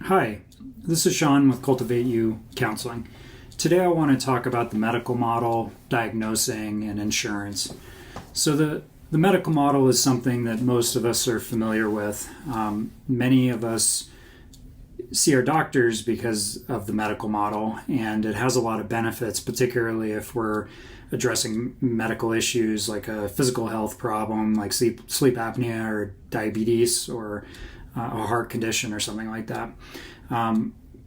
Hi, this is Sean with Cultivate You Counseling. Today I want to talk about the medical model, diagnosing, and insurance. So the medical model is something that most of us are familiar with. Many of us see our doctors because of the medical model, and it has a lot of benefits, particularly if we're addressing medical issues like a physical health problem like sleep apnea or diabetes or a heart condition or something like that.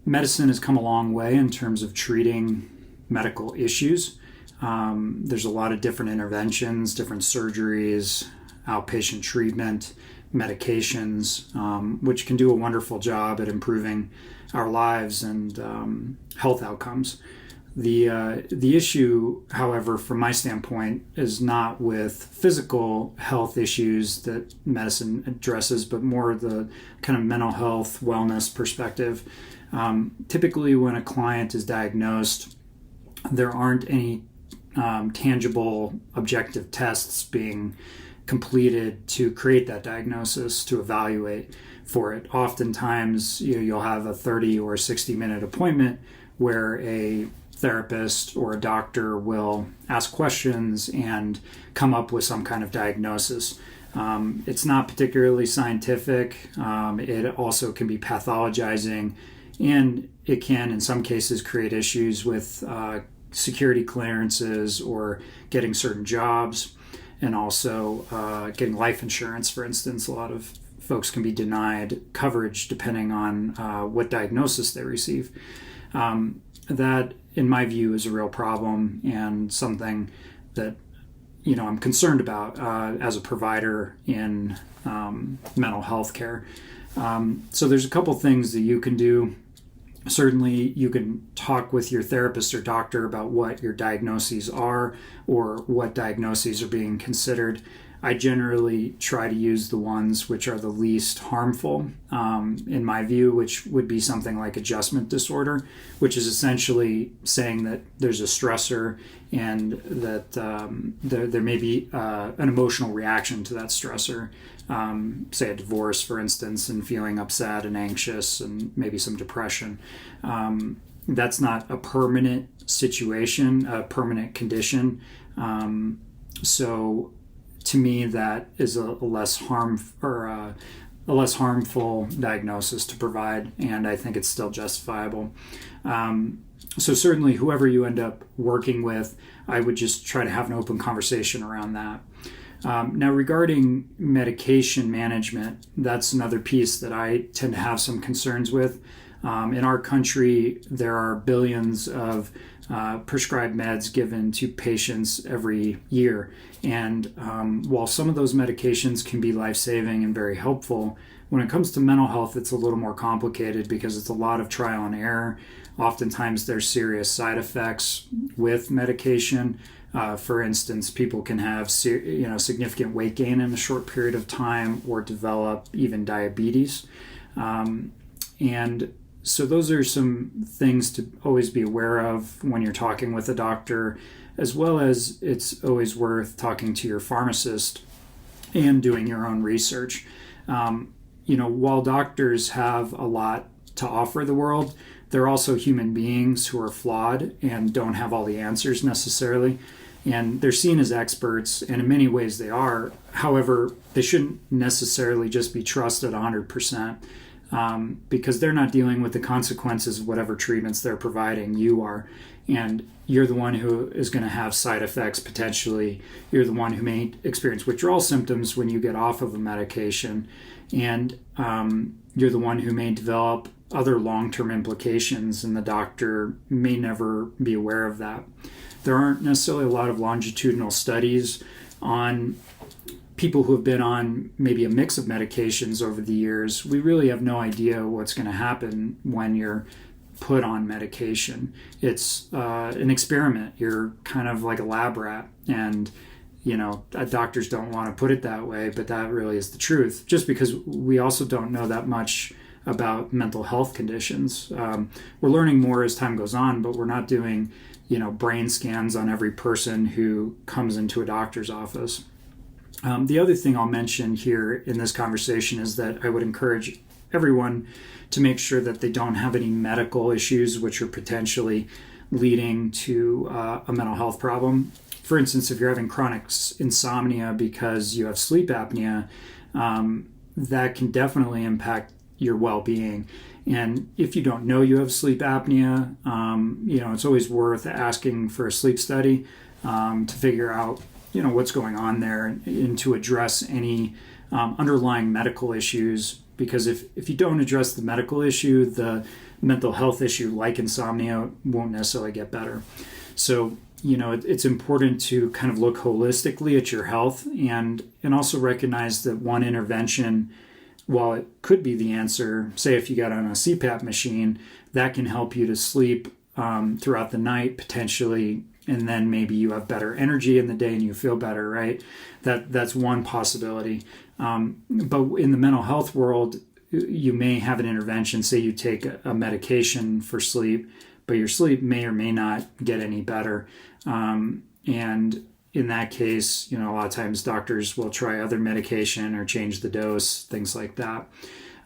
Medicine has come a long way in terms of treating medical issues. There's a lot of different interventions, different surgeries, outpatient treatment, medications, which can do a wonderful job at improving our lives and health outcomes. The issue, however, from my standpoint, is not with physical health issues that medicine addresses, but more the kind of mental health, wellness perspective. Typically, when a client is diagnosed, there aren't any tangible, objective tests being completed to create that diagnosis, to evaluate for it. Oftentimes, you'll have a 30 or 60-minute appointment where a therapist or a doctor will ask questions and come up with some kind of diagnosis. It's not particularly scientific. It also can be pathologizing, and it can, in some cases, create issues with security clearances or getting certain jobs, and also getting life insurance, for instance. A lot of folks can be denied coverage depending on what diagnosis they receive. That, in my view, is a real problem and something that I'm concerned about as a provider in mental health care. So there's a couple things that you can do. Certainly, you can talk with your therapist or doctor about what your diagnoses are or what diagnoses are being considered. I generally try to use the ones which are the least harmful, in my view, which would be something like adjustment disorder, which is essentially saying that there's a stressor and that there may be an emotional reaction to that stressor, say a divorce, for instance, and feeling upset and anxious and maybe some depression. That's not a permanent situation, a permanent condition. So to me, that is a less harmful diagnosis to provide, and I think it's still justifiable. So certainly, whoever you end up working with, I would just try to have an open conversation around that. Now, regarding medication management, that's another piece that I tend to have some concerns with. In our country, there are billions of prescribed meds given to patients every year. And while some of those medications can be life-saving and very helpful, when it comes to mental health, it's a little more complicated because it's a lot of trial and error. Oftentimes, there's serious side effects with medication. For instance, people can have significant weight gain in a short period of time or develop even diabetes. And so those are some things to always be aware of when you're talking with a doctor, as well as it's always worth talking to your pharmacist and doing your own research. While doctors have a lot to offer the world, they're also human beings who are flawed and don't have all the answers necessarily. And they're seen as experts, and in many ways they are. However, they shouldn't necessarily just be trusted 100%. Because they're not dealing with the consequences of whatever treatments they're providing. You are, and you're the one who is going to have side effects potentially. You're the one who may experience withdrawal symptoms when you get off of a medication, and you're the one who may develop other long-term implications, and the doctor may never be aware of that. There aren't necessarily a lot of longitudinal studies on people who have been on maybe a mix of medications over the years. We really have no idea what's going to happen when you're put on medication. It's an experiment. You're kind of like a lab rat, and doctors don't want to put it that way, but that really is the truth, just because we also don't know that much about mental health conditions. We're learning more as time goes on, but we're not doing brain scans on every person who comes into a doctor's office. The other thing I'll mention here in this conversation is that I would encourage everyone to make sure that they don't have any medical issues which are potentially leading to a mental health problem. For instance, if you're having chronic insomnia because you have sleep apnea, that can definitely impact your well-being. And if you don't know you have sleep apnea, it's always worth asking for a sleep study to figure out, what's going on there and to address any underlying medical issues. Because if you don't address the medical issue, the mental health issue like insomnia won't necessarily get better. So, it's important to kind of look holistically at your health and also recognize that one intervention, while it could be the answer, say if you got on a CPAP machine, that can help you to sleep throughout the night potentially, and then maybe you have better energy in the day and you feel better, right? That's one possibility. But in the mental health world, you may have an intervention, say you take a medication for sleep, but your sleep may or may not get any better. And in that case, a lot of times doctors will try other medication or change the dose, things like that.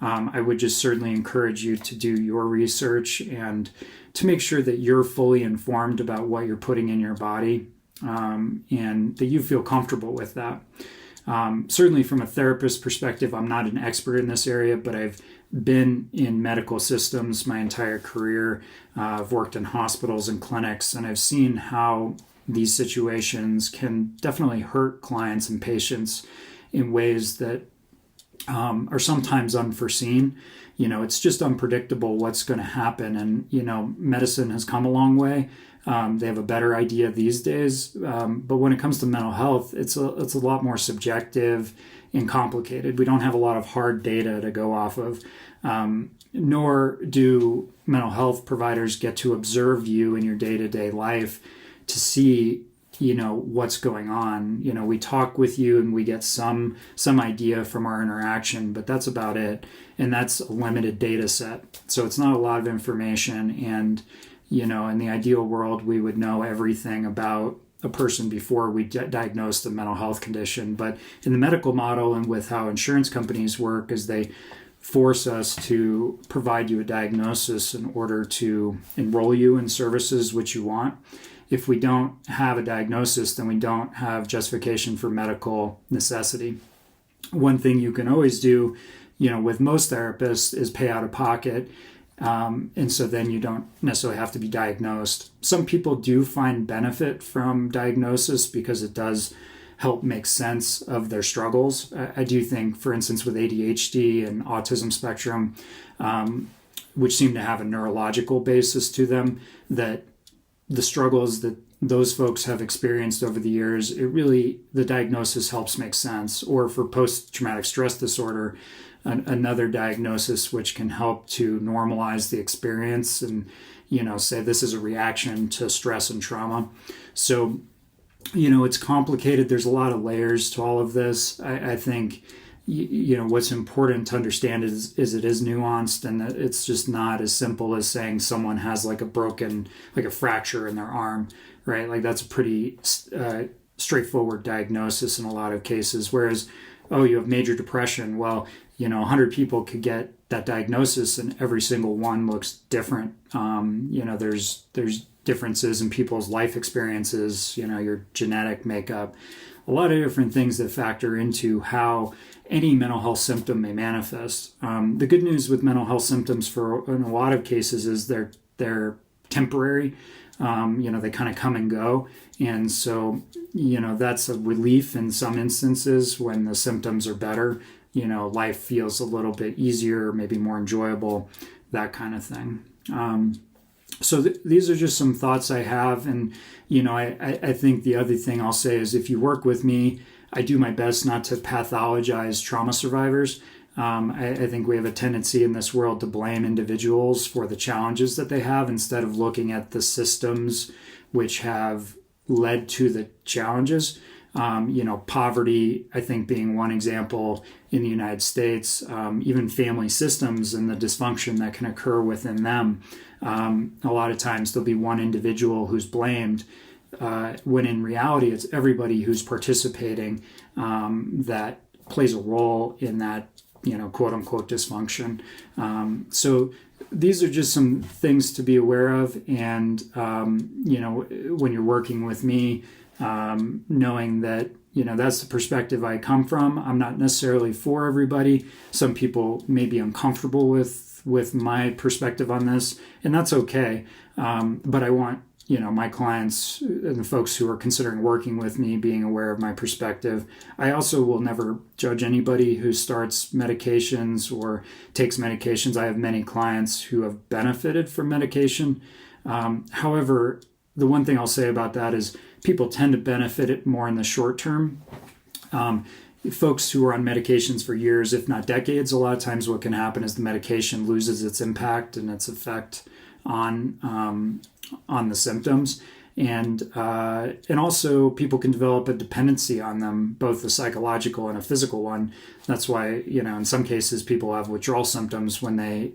I would just certainly encourage you to do your research and to make sure that you're fully informed about what you're putting in your body, and that you feel comfortable with that. Certainly from a therapist perspective, I'm not an expert in this area, but I've been in medical systems my entire career. I've worked in hospitals and clinics, and I've seen how these situations can definitely hurt clients and patients in ways that are sometimes unforeseen. It's just unpredictable what's going to happen. And, medicine has come a long way. They have a better idea these days. But when it comes to mental health, it's a lot more subjective and complicated. We don't have a lot of hard data to go off of, nor do mental health providers get to observe you in your day-to-day life to see, what's going on. We talk with you and we get some idea from our interaction, but that's about it. And that's a limited data set. So it's not a lot of information. And, in the ideal world, we would know everything about a person before we diagnose the mental health condition. But in the medical model and with how insurance companies work is they force us to provide you a diagnosis in order to enroll you in services which you want. If we don't have a diagnosis, then we don't have justification for medical necessity. One thing you can always do, with most therapists is pay out of pocket. And so then you don't necessarily have to be diagnosed. Some people do find benefit from diagnosis because it does help make sense of their struggles. I do think, for instance, with ADHD and Autism Spectrum, which seem to have a neurological basis to them, that the struggles that those folks have experienced over the years, the diagnosis helps make sense. Or for post-traumatic stress disorder, another diagnosis which can help to normalize the experience and, say this is a reaction to stress and trauma. So, it's complicated. There's a lot of layers to all of this. I think, what's important to understand is it is nuanced, and that it's just not as simple as saying someone has like a fracture in their arm, right? Like that's a pretty straightforward diagnosis in a lot of cases. Whereas, you have major depression. Well, 100 people could get that diagnosis and every single one looks different. There's differences in people's life experiences, your genetic makeup, a lot of different things that factor into how any mental health symptom may manifest. The good news with mental health symptoms in a lot of cases is they're temporary. They kind of come and go. And so, that's a relief in some instances when the symptoms are better. Life feels a little bit easier, maybe more enjoyable, that kind of thing. So these are just some thoughts I have. And, I think the other thing I'll say is if you work with me, I do my best not to pathologize trauma survivors. I think we have a tendency in this world to blame individuals for the challenges that they have instead of looking at the systems which have led to the challenges. Poverty, I think, being one example in the United States, even family systems and the dysfunction that can occur within them. A lot of times there'll be one individual who's blamed, when in reality it's everybody who's participating that plays a role in that quote unquote dysfunction. So these are just some things to be aware of. And, when you're working with me, knowing that, that's the perspective I come from. I'm not necessarily for everybody. Some people may be uncomfortable with my perspective on this, and that's okay. But I want, my clients and the folks who are considering working with me being aware of my perspective. I also will never judge anybody who starts medications or takes medications. I have many clients who have benefited from medication. However, the one thing I'll say about that is people tend to benefit it more in the short term. Folks who are on medications for years, if not decades, a lot of times what can happen is the medication loses its impact and its effect on the symptoms. And also people can develop a dependency on them, both a psychological and a physical one. That's why, in some cases people have withdrawal symptoms when they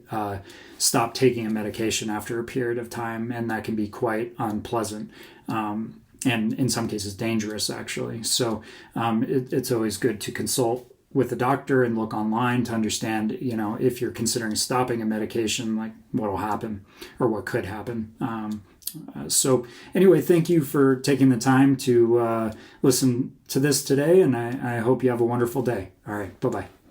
stop taking a medication after a period of time, and that can be quite unpleasant. And in some cases dangerous, actually. So it's always good to consult with a doctor and look online to understand, if you're considering stopping a medication, like what will happen or what could happen. So anyway, thank you for taking the time to listen to this today, and I hope you have a wonderful day. All right, bye-bye.